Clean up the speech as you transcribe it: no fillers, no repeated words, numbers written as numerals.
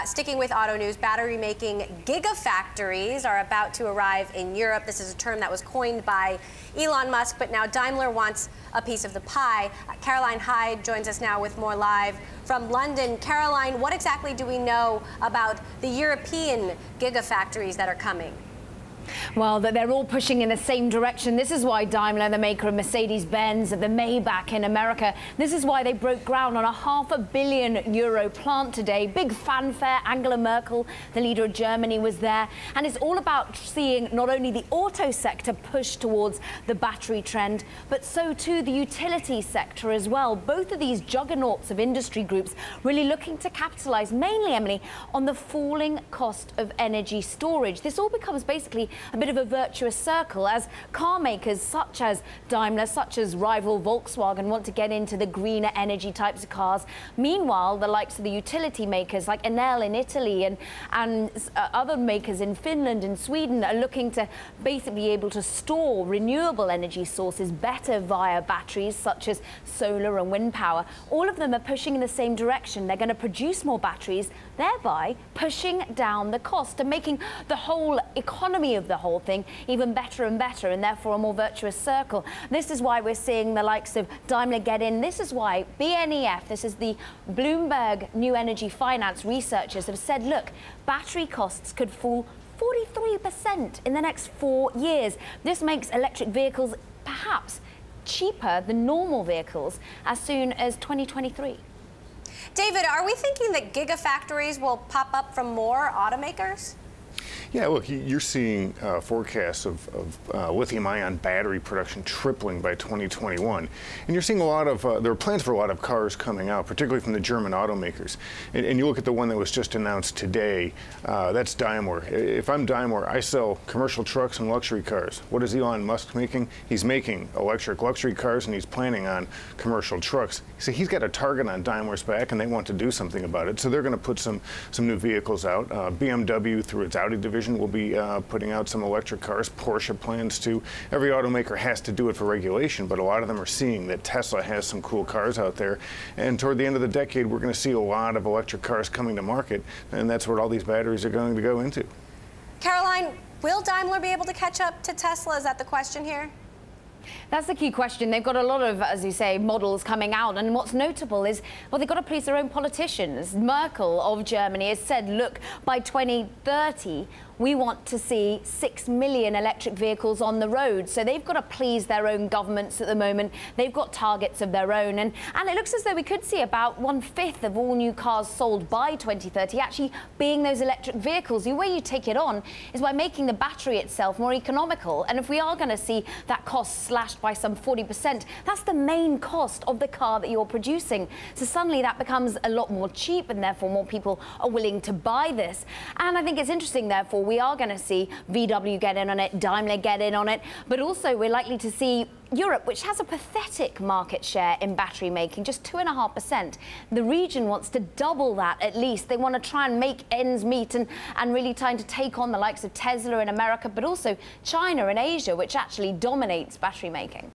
Sticking with auto news, battery-making gigafactories are about to arrive in Europe. This is a term that was coined by Elon Musk, but now Daimler wants a piece of the pie. Caroline Hyde joins us now with more live from London. Caroline, what exactly do we know about the European gigafactories that are coming? Well, they're all pushing in the same direction. This is why Daimler, the maker of Mercedes-Benz, the Maybach in America, this is why they broke ground on a €500 million plant today. Big fanfare. Angela Merkel, the leader of Germany, was there. And it's all about seeing not only the auto sector push towards the battery trend, but so too the utility sector as well. Both of these juggernauts of industry groups really looking to capitalize mainly, Emily, on the falling cost of energy storage. This all becomes basically a bit of a virtuous circle as car makers such as Daimler, such as rival Volkswagen, want to get into the greener energy types of cars. Meanwhile, the likes of the utility makers like Enel in Italy and other makers in Finland and Sweden are looking to basically be able to store renewable energy sources better via batteries such as solar and wind power. All of them are pushing in the same direction. They're going to produce more batteries, thereby pushing down the cost and making the whole economy of the whole thing even better and better, and therefore a more virtuous circle. This is why we're seeing the likes of Daimler get in. This is why BNEF, this is the Bloomberg New Energy Finance researchers, have said, look, battery costs could fall 43% in the next 4 years. This makes electric vehicles perhaps cheaper than normal vehicles as soon as 2023. David, are we thinking that gigafactories will pop up from more automakers? Yeah, look, you're seeing forecasts of lithium-ion battery production tripling by 2021. And you're seeing a lot of, there are plans for a lot of cars coming out, particularly from the German automakers. And you look at the one that was just announced today, that's Daimler. If I'm Daimler, I sell commercial trucks and luxury cars. What is Elon Musk making? He's making electric luxury cars, and he's planning on commercial trucks. So he's got a target on Daimler's back, and they want to do something about it. So they're going to put some new vehicles out. BMW, through its Audi division, will be putting out some electric cars. Porsche plans to. Every automaker has to do it for regulation, but a lot of them are seeing that Tesla has some cool cars out there. And toward the end of the decade, we're going to see a lot of electric cars coming to market, and that's where all these batteries are going to go into. Caroline, will Daimler be able to catch up to Tesla? Is that the question here? That's the key question. They've got a lot of, as you say, models coming out. And what's notable is, well, they've got to please their own politicians. Merkel of Germany has said, look, by 2030, we want to see 6 million electric vehicles on the road. So they've got to please their own governments at the moment. They've got targets of their own. And it looks as though we could see about 1/5 of all new cars sold by 2030 actually being those electric vehicles. The way you take it on is by making the battery itself more economical. And if we are going to see that cost slashed by some 40%, that's the main cost of the car that you're producing. So suddenly that becomes a lot more cheap, and therefore more people are willing to buy this. And I think it's interesting, therefore, we are going to see VW get in on it, Daimler get in on it, but also we're likely to see Europe, which has a pathetic market share in battery making, just 2.5%. The region wants to double that at least. They want to try and make ends meet and really trying to take on the likes of Tesla in America, but also China and Asia, which actually dominates battery making.